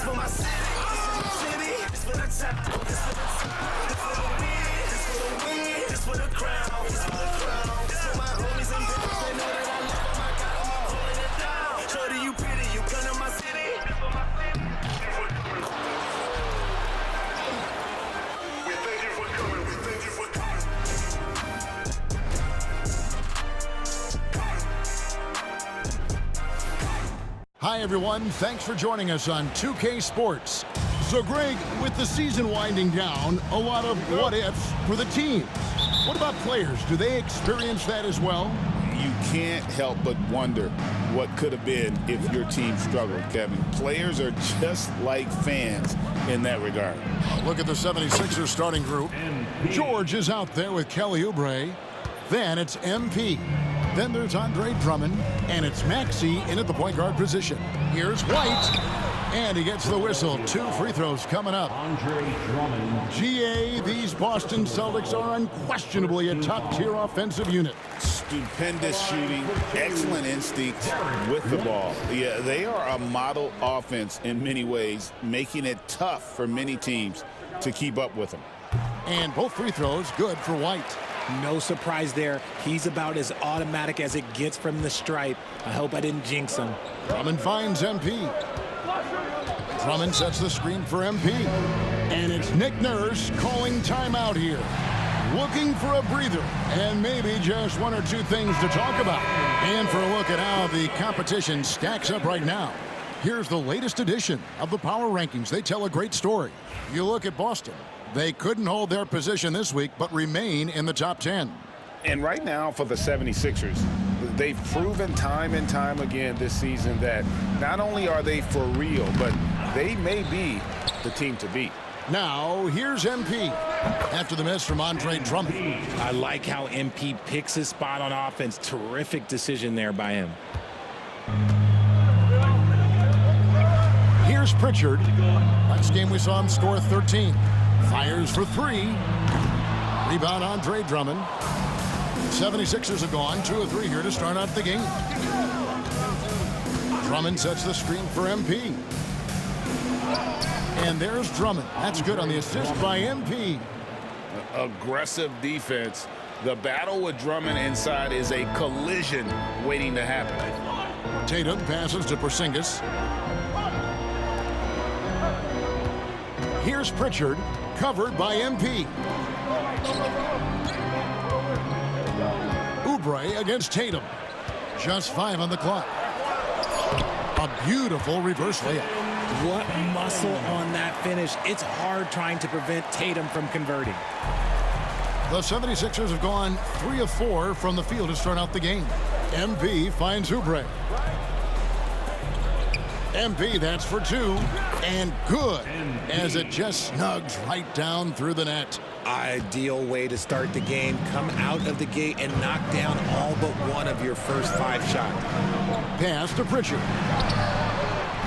for my city. This for the top. This for the top. This for the win. This for the win. This for the crown. This for the crown. This for my homies and bitches. They know that I love them. I got them all holding it down. Shorty, you pretty. You come to my city. This for my city. We thank you for coming. We thank you for coming. Hi, everyone. Thanks for joining us on 2K Sports. So, Greg, with the season winding down, a lot of what-ifs for the team. What about players? Do they experience that as well? You can't help but wonder what could have been if your team struggled, Kevin. Players are just like fans in that regard. Look at the 76ers starting group. George is out there with Kelly Oubre. Then it's MP. Then there's Andre Drummond, and it's Maxey in at the point guard position. Here's White, and he gets the whistle. 2 free throws coming up. Andre Drummond. GA, these Boston Celtics are unquestionably a top-tier offensive unit. Stupendous shooting, excellent instinct with the ball. Yeah, they are a model offense in many ways, making it tough for many teams to keep up with them. And both free throws good for White. No surprise there. He's about as automatic as it gets from the stripe. I hope I didn't jinx him. Drummond finds MP. Drummond sets the screen for MP. And it's Nick Nurse calling timeout here. Looking for a breather and maybe just 1 or 2 things to talk about. And for a look at how the competition stacks up right now, here's the latest edition of the Power Rankings. They tell a great story. You look at Boston. They couldn't hold their position this week, but remain in the top 10. And right now for the 76ers, they've proven time and time again this season that not only are they for real, but they may be the team to beat. Now, here's MP. After the miss from Andre Drummond. I like how MP picks his spot on offense. Terrific decision there by him. Here's Pritchard. Last game we saw him score 13. Fires for 3. Rebound Andre Drummond. 76ers have gone 2 of 3 here to start out the game. Drummond sets the screen for MP. And there's Drummond. That's good on the assist by MP. Aggressive defense. The battle with Drummond inside is a collision waiting to happen. Tatum passes to Porzingis. Here's Pritchard, covered by MP. Oubre against Tatum. Just 5 on the clock. A beautiful reverse layup. What muscle on that finish. It's hard trying to prevent Tatum from converting. The 76ers have gone 3 of 4 from the field to start out the game. MP finds Oubre. MP, that's for 2, and good, as it just snugs right down through the net. Ideal way to start the game. Come out of the gate and knock down all but one of your first 5 shots. Pass to Pritchard.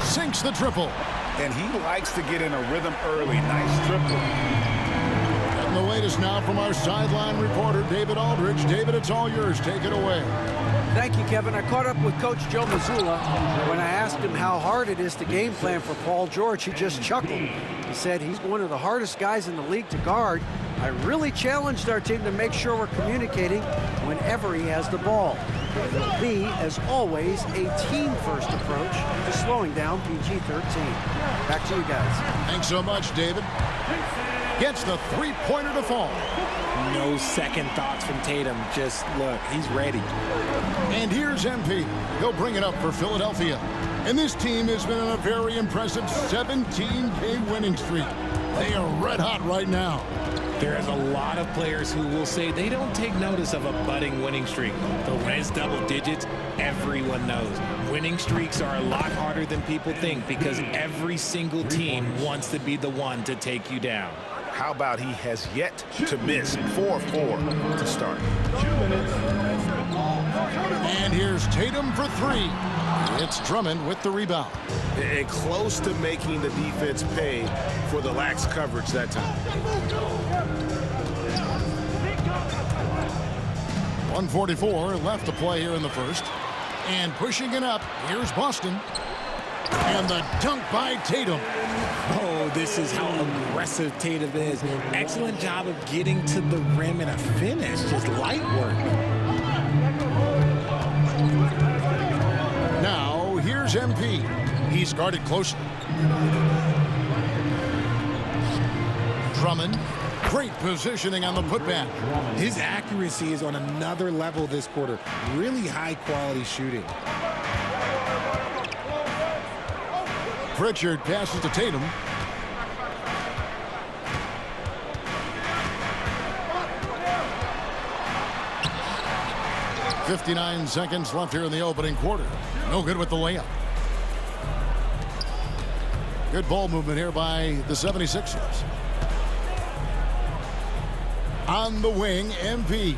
Sinks the triple. And he likes to get in a rhythm early. Nice triple. And the latest now from our sideline reporter, David Aldridge. David, it's all yours. Take it away. Thank you, Kevin. I caught up with Coach Joe Mazzulla. When I asked him how hard it is to game plan for Paul George, he just chuckled. He said he's one of the hardest guys in the league to guard. I really challenged our team to make sure we're communicating whenever he has the ball. It will be, as always, a team-first approach to slowing down PG-13. Back to you guys. Thanks so much, David. Gets the 3-pointer to fall. No second thoughts from Tatum. Just look, he's ready. And here's MP. He'll bring it up for Philadelphia. And this team has been on a very impressive 17-game winning streak. They are red hot right now. There's a lot of players who will say they don't take notice of a budding winning streak. But when it's double digits, everyone knows. Winning streaks are a lot harder than people think because every single team wants to be the one to take you down. How about he has yet to miss 4-4 to start. 2 minutes. And here's Tatum for 3. It's Drummond with the rebound. And close to making the defense pay for the lax coverage that time. 1:44 left to play here in the first. And pushing it up, here's Boston. And the dunk by Tatum. Oh, this is how aggressive Tatum is. Excellent job of getting to the rim and a finish. Just light work. Now, here's MP. He's guarded closely. Drummond, great positioning on the putback. His accuracy is on another level this quarter. Really high-quality shooting. Pritchard passes to Tatum. .59 seconds left here in the opening quarter. No good with the layup. Good ball movement here by the 76ers. On the wing, MP.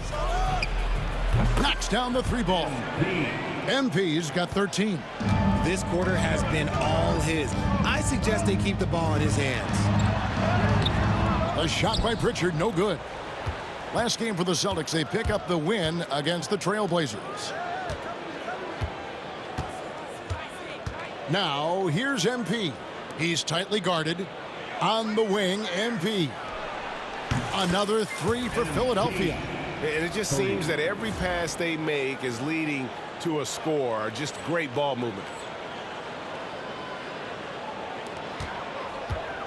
Knocks down the three ball. MP's got 13. This quarter has been all his. I suggest they keep the ball in his hands. A shot by Pritchard, no good. Last game for the Celtics, they pick up the win against the Trailblazers. Now, here's MP. He's tightly guarded. On the wing, MP. Another three for Philadelphia. And it just seems that every pass they make is leading to a score. Just great ball movement.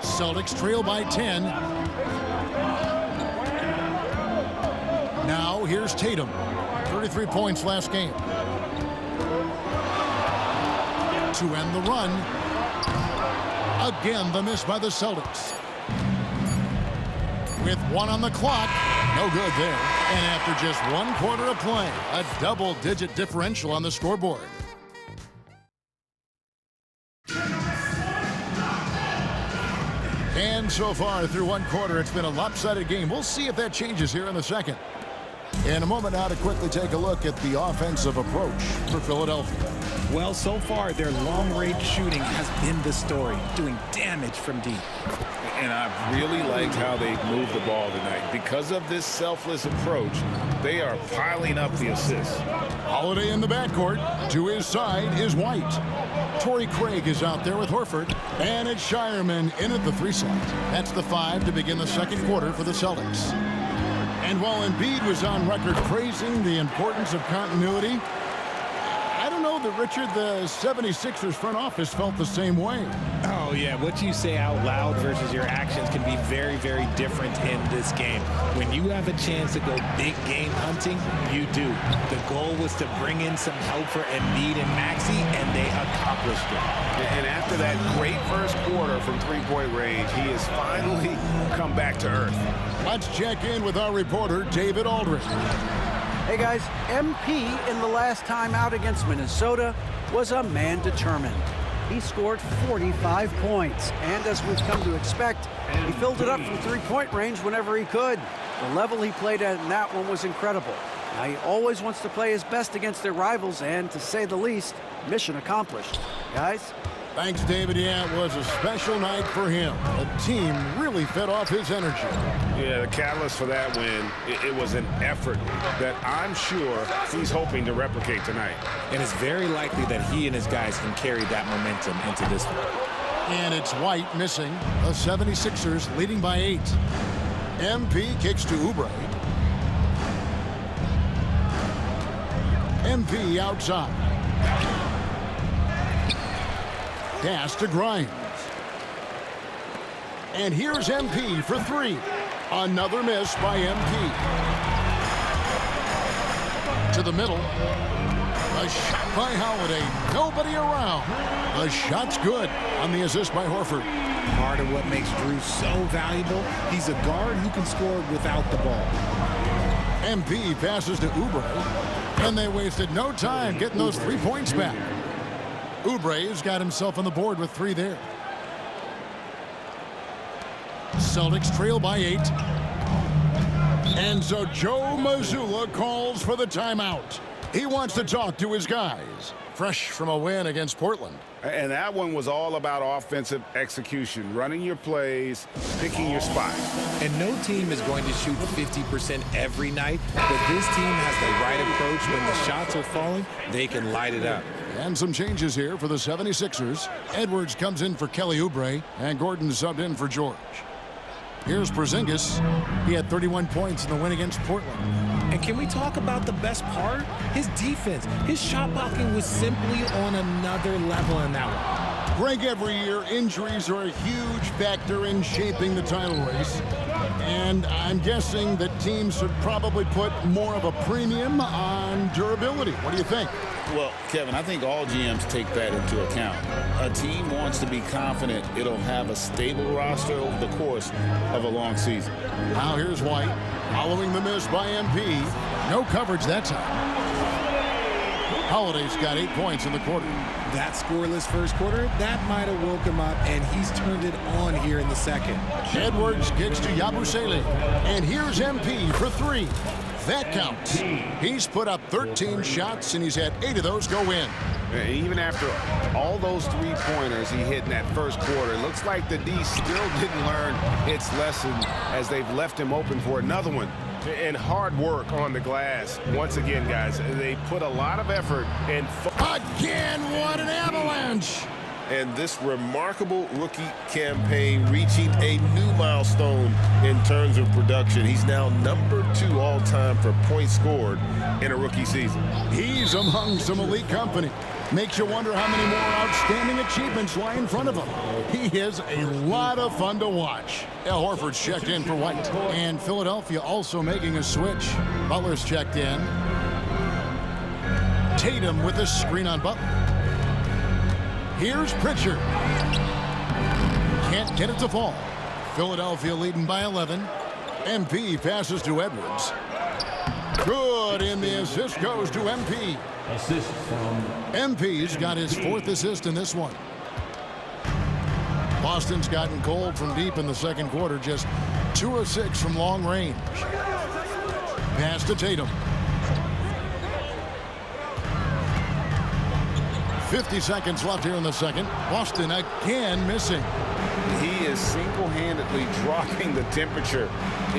Celtics trail by 10. Now here's Tatum. 33 points last game. To end the run. Again, the miss by the Celtics. With one on the clock. No good there. And after just one quarter of play, a double-digit differential on the scoreboard. And so far through one quarter, it's been a lopsided game. We'll see if that changes here in the second. In a moment now to quickly take a look at the offensive approach for Philadelphia. Well, so far, their long-range shooting has been the story, doing damage from deep. And I really liked how they moved the ball tonight. Because of this selfless approach, they are piling up the assists. Holiday in the backcourt. To his side is White. Torrey Craig is out there with Horford. And it's Shireman in at the three slot. That's the 5 to begin the second quarter for the Celtics. And while Embiid was on record praising the importance of continuity, I don't know that, Richard, the 76ers front office felt the same way. Oh, yeah. What you say out loud versus your actions can be very, very different in this game. When you have a chance to go big game hunting, you do. The goal was to bring in some help for Embiid and Maxey, and they accomplished it. And after that great first quarter from three-point range, he has finally come back to earth. Let's check in with our reporter, David Aldridge. Hey guys, MP in the last time out against Minnesota was a man determined. He scored 45 points, and as we've come to expect, he filled it up from three-point range whenever he could. The level he played at in that one was incredible. Now, he always wants to play his best against their rivals, and to say the least, mission accomplished. Guys? Thanks, David. Yeah, it was a special night for him. The team really fed off his energy. Yeah, the catalyst for that win, it was an effort that I'm sure he's hoping to replicate tonight. And it's very likely that he and his guys can carry that momentum into this one. And it's White missing. The 76ers leading by 8. MP kicks to Oubre. MP outside. Pass to Grimes. And here's MP for 3. Another miss by MP. To the middle. A shot by Holiday. Nobody around. The shot's good on the assist by Horford. Part of what makes Drew so valuable, he's a guard who can score without the ball. MP passes to Oubre. And they wasted no time getting those 3 points back. Oubre's got himself on the board with 3 there. Celtics trail by 8. And so Joe Mazzulla calls for the timeout. He wants to talk to his guys. Fresh from a win against Portland. And that one was all about offensive execution, running your plays, picking your spots. And no team is going to shoot 50% every night, but this team has the right approach. When the shots are falling, they can light it up. And some changes here for the 76ers. Edwards comes in for Kelly Oubre, and Gordon subbed in for George. Here's Porzingis. He had 31 points in the win against Portland. And can we talk about the best part? His defense. His shot blocking was simply on another level in that one. Greg, every year, injuries are a huge factor in shaping the title race. And I'm guessing that teams should probably put more of a premium on durability. What do you think? Well, Kevin, I think all GMs take that into account. A team wants to be confident it'll have a stable roster over the course of a long season. Now here's White, following the miss by MP. No coverage that time. Holiday's got 8 points in the quarter. That scoreless first quarter, that might have woke him up, and he's turned it on here in the second. Edwards kicks to Yabusele. And here's MP for 3. That counts. He's put up 13 shots, and he's had 8 of those go in. Even after all those three-pointers he hit in that first quarter, it looks like the D still didn't learn its lesson as they've left him open for another one. And hard work on the glass. Once again, guys, they put a lot of effort and Again, what an avalanche! And this remarkable rookie campaign reaching a new milestone in terms of production. He's now #2 all-time for points scored in a rookie season. He's among some elite company. Makes you wonder how many more outstanding achievements lie in front of him. He is a lot of fun to watch. Al Horford's checked in for White. And Philadelphia also making a switch. Butler's checked in. Tatum with a screen on Butler. Here's Pritchard. Can't get it to fall. Philadelphia leading by 11. MP passes to Edwards. Good, and the assist goes to MP. Assist from MP's got his 4th assist in this one. Boston's gotten cold from deep in the second quarter, just 2 of 6 from long range. Pass to Tatum. 50 seconds left here in the second. Boston again missing. He is single-handedly dropping the temperature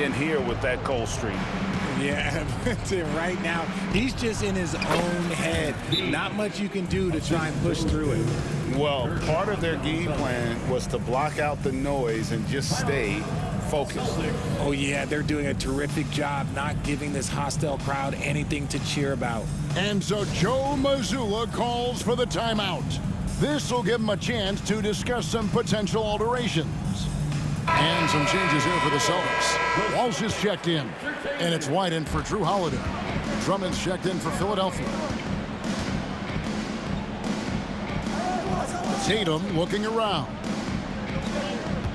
in here with that cold streak. Yeah, right now, he's just in his own head. Not much you can do to try and push through it. Well, part of their game plan was to block out the noise and just stay focused. Oh, yeah, they're doing a terrific job not giving this hostile crowd anything to cheer about. And so Joe Mazzulla calls for the timeout. This will give him a chance to discuss some potential alterations. And some changes here for the Celtics. Walsh is checked in, and it's White in for Drew Holiday. Drummond's checked in for Philadelphia. Tatum looking around.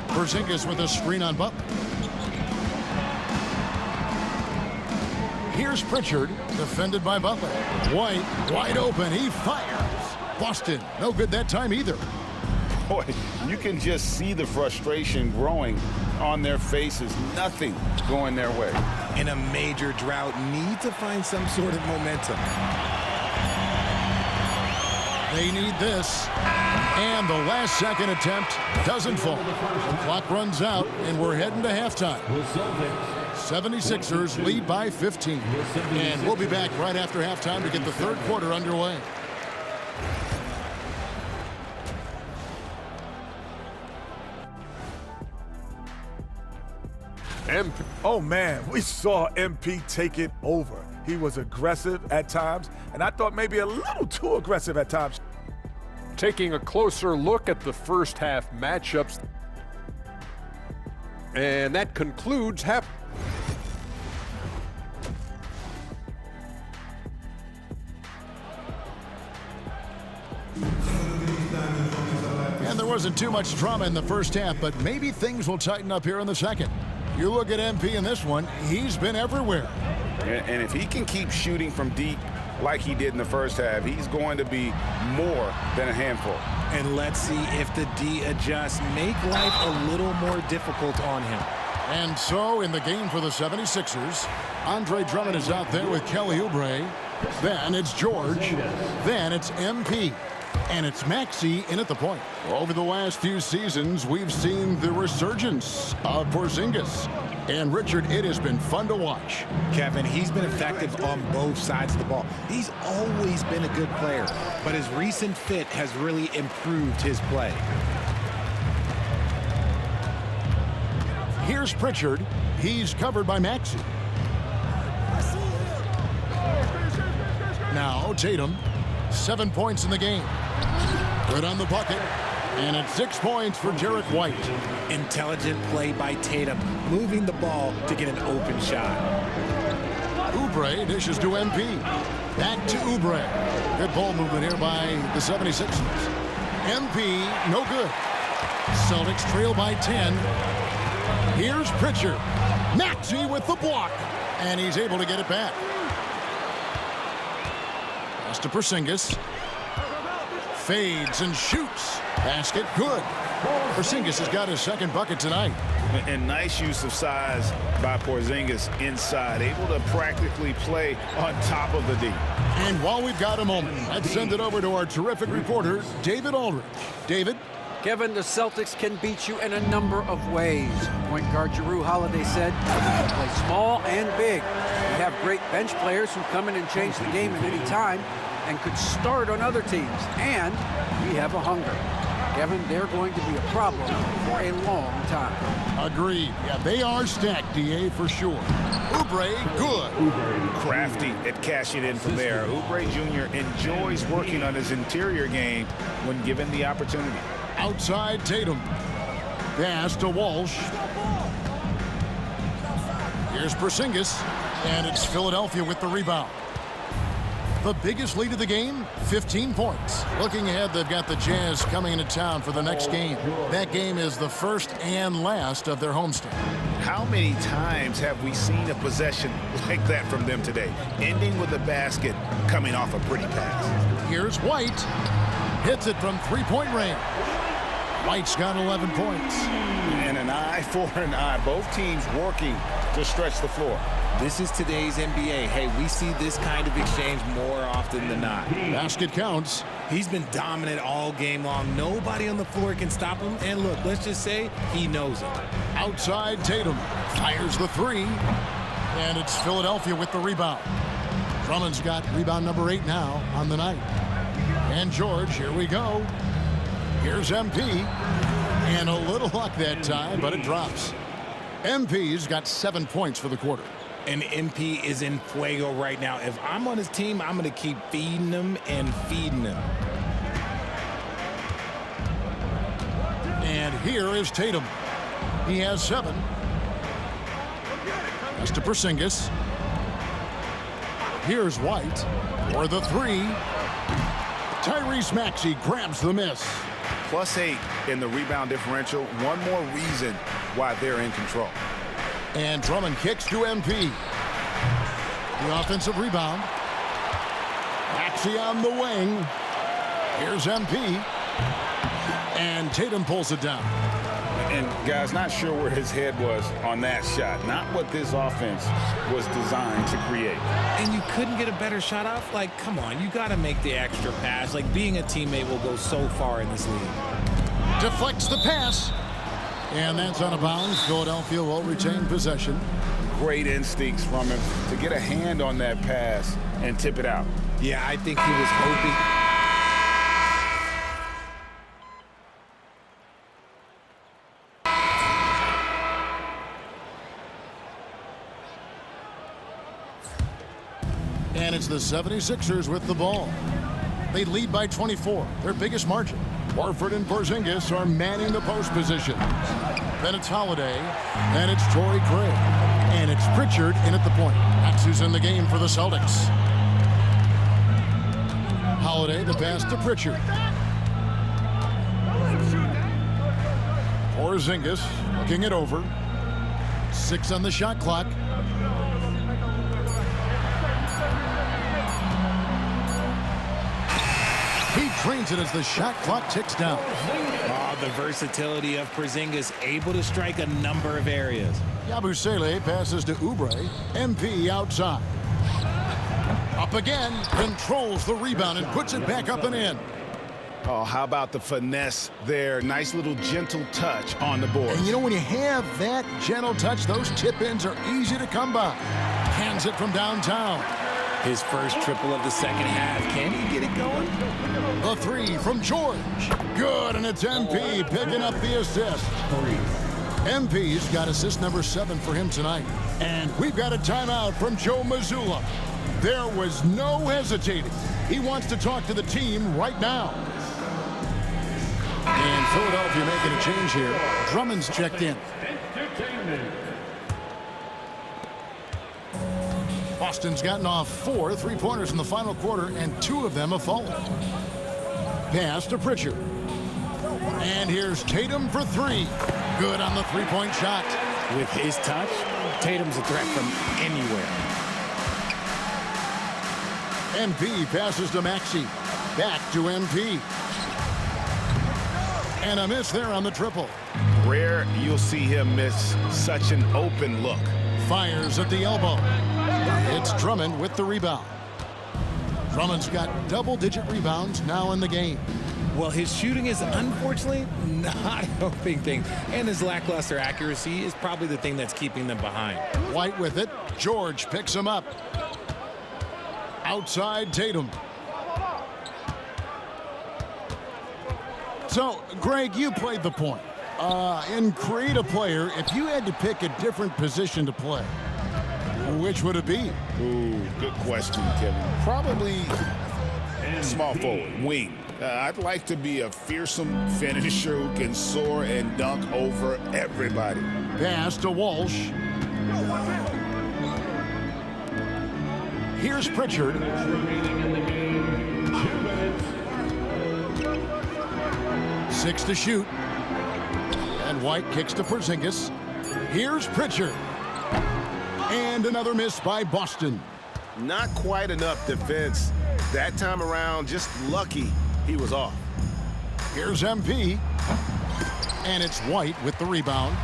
Porzingis with a screen on Butler. Here's Pritchard, defended by Butler. White, wide open, he fires. Boston, no good that time either. Boy, you can just see the frustration growing on their faces. Nothing going their way. In a major drought, need to find some sort of momentum. They need this. And the last second attempt doesn't fall. The clock runs out, and we're heading to halftime. 76ers lead by 15. And we'll be back right after halftime to get the third quarter underway. Oh man, we saw MP take it over. He was aggressive at times, and I thought maybe a little too aggressive at times. Taking a closer look at the first half matchups. And that concludes half. And there wasn't too much drama in the first half, but maybe things will tighten up here in the second. You look at MP in this one, he's been everywhere. And if he can keep shooting from deep like he did in the first half, he's going to be more than a handful. And let's see if the D adjusts, make life a little more difficult on him. And so in the game for the 76ers, Andre Drummond is out there with Kelly Oubre. Then it's George. Then it's MP. And it's Maxey in at the point. Over the last few seasons, we've seen the resurgence of Porzingis. And Richard, it has been fun to watch. Kevin, he's been effective on both sides of the ball. He's always been a good player, but his recent fit has really improved his play. Here's Pritchard. He's covered by Maxey. Now Tatum, 7 points in the game. Good on the bucket. And it's 6 points for Derek White. Intelligent play by Tatum, moving the ball to get an open shot. Oubre dishes to MP. Back to Oubre. Good ball movement here by the 76ers. MP, no good. Celtics trail by 10. Here's Pritchard. Maxey with the block. And he's able to get it back. Pass to Porzingis. Fades and shoots. Basket good. Porzingis has got his second bucket tonight. And nice use of size by Porzingis inside. Able to practically play on top of the D. And while we've got a moment, let's send it over to our terrific reporter, David Aldridge. David? Kevin, the Celtics can beat you in a number of ways. Point guard Jrue Holiday said, "We can play small and big. We have great bench players who come in and change the game at any time and could start on other teams. And we have a hunger." Kevin, they're going to be a problem for a long time. Agreed. Yeah, they are stacked, DA, for sure. Oubre, good. Crafty at cashing in from there. Oubre Jr. enjoys working on his interior game when given the opportunity. Outside Tatum. Pass to Walsh. Here's Porzingis. And it's Philadelphia with the rebound. The biggest lead of the game, 15 points. Looking ahead, they've got the Jazz coming into town for the next game. That game is the first and last of their homestand. How many times have we seen a possession like that from them today? Ending with a basket, coming off a pretty pass. Here's White. Hits it from three-point range. White's got 11 points. And an eye for an eye. Both teams working to stretch the floor. This is today's NBA. Hey, we see this kind of exchange more often than not. Basket counts. He's been dominant all game long. Nobody on the floor can stop him. And look, let's just say he knows it. Outside Tatum. Fires the three. And it's Philadelphia with the rebound. Drummond's got rebound number 8 now on the night. And George, here we go. Here's MP. And a little luck that time, but it drops. MP's got 7 points for the quarter. And MP is in fuego right now. If I'm on his team, I'm going to keep feeding him and feeding him. And here is Tatum. He has 7. Pass to Porzingis. Here's White for the 3. Tyrese Maxey grabs the miss. +8 in the rebound differential. One more reason why they're in control. And Drummond kicks to MP. The offensive rebound. Maxey on the wing. Here's MP. And Tatum pulls it down. And guys, not sure where his head was on that shot. Not what this offense was designed to create. And you couldn't get a better shot off? Like, come on, you got to make the extra pass. Like, being a teammate will go so far in this league. Deflects the pass. And that's out of bounds. Philadelphia will retain possession. Great instincts from him to get a hand on that pass and tip it out. Yeah, I think he was hoping. And it's the 76ers with the ball. They lead by 24, their biggest margin. Warford and Porzingis are manning the post position. Then it's Holiday, and it's Torrey Craig. And it's Pritchard in at the point. That's who's in the game for the Celtics. Holiday, the pass to Pritchard. Porzingis looking it over. 6 on the shot clock. He trains it as the shot clock ticks down. Oh, the versatility of Porzingis, able to strike a number of areas. Yabusele passes to Oubre. MP outside. Up again, controls the rebound and puts it back up and in. Oh, how about the finesse there? Nice little gentle touch on the board. And you know, when you have that gentle touch, those tip-ins are easy to come by. Cans it from downtown. His first triple of the second half. Can he get it going? The three from George. Good, and it's MP picking up the assist. MP's got assist number 7 for him tonight. And we've got a timeout from Joe Mazzulla. There was no hesitating. He wants to talk to the team right now. And Philadelphia making a change here. Drummond's checked in. Boston's gotten off 4 3-pointers in the final quarter, and 2 of them have fallen. Pass to Pritchard. And here's Tatum for 3. Good on the 3-point shot. With his touch, Tatum's a threat from anywhere. MP passes to Maxey. Back to MP. And a miss there on the triple. Rare you'll see him miss such an open look. Fires at the elbow. It's Drummond with the rebound. Drummond's got double-digit rebounds now in the game. Well, his shooting is unfortunately not a helping thing, and his lackluster accuracy is probably the thing that's keeping them behind. White with it. George picks him up. Outside Tatum. So, Greg, you played the point. In creative player, if you had to pick a different position to play, which would it be? Ooh, good question, Kevin. Probably small forward, wing. I'd like to be a fearsome finisher who can soar and dunk over everybody. Pass to Walsh. Here's Pritchard. 6 to shoot. And White kicks to Porzingis. Here's Pritchard. And another miss by Boston. Not quite enough defense that time around. Just lucky he was off. Here's MP. And it's White with the rebound.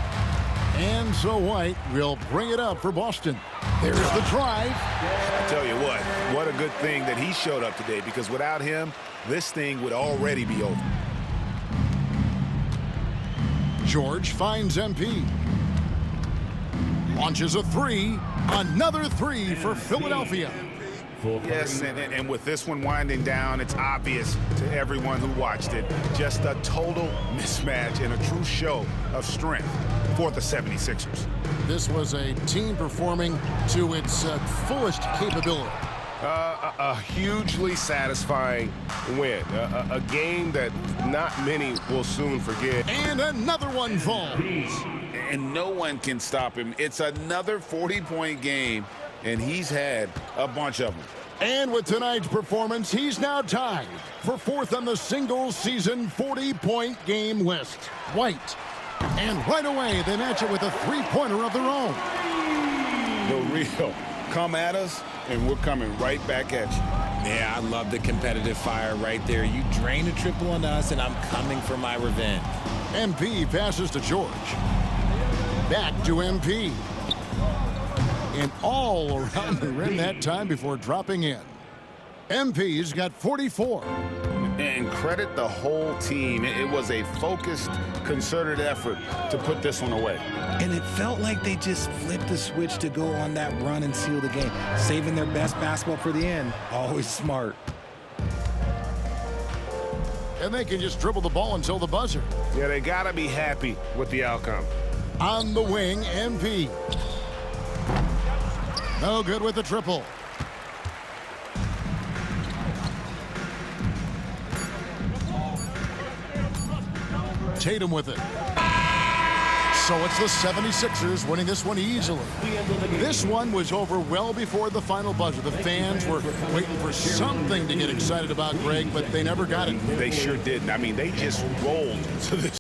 And so White will bring it up for Boston. There's the drive. I tell you what a good thing that he showed up today, because without him, this thing would already be over. George finds MP. Launches a 3. Another 3 for Philadelphia. Yes, and with this one winding down, it's obvious to everyone who watched it. Just a total mismatch and a true show of strength for the 76ers. This was a team performing to its fullest capability. A hugely satisfying win. A game that not many will soon forget. And another one falls. And no one can stop him. It's another 40-point game, and he's had a bunch of them. And with tonight's performance, he's now tied for 4th on the singles season 40-point game list. White. And right away, they match it with a 3-pointer of their own. The real. Come at us, and we're coming right back at you. Yeah, I love the competitive fire right there. You drain a triple on us, and I'm coming for my revenge. MP passes to George. Back to MP. And all around the rim that time before dropping in. MP's got 44. And credit the whole team. It was a focused, concerted effort to put this one away. And it felt like they just flipped the switch to go on that run and seal the game. Saving their best basketball for the end. Always smart. And they can just dribble the ball until the buzzer. Yeah, they got to be happy with the outcome. On the wing, MP. No good with the triple. Tatum with it. So it's the 76ers winning this one easily. This one was over well before the final buzzer. The fans were waiting for something to get excited about, Greg, but they never got it. They sure didn't. I mean, they just rolled to this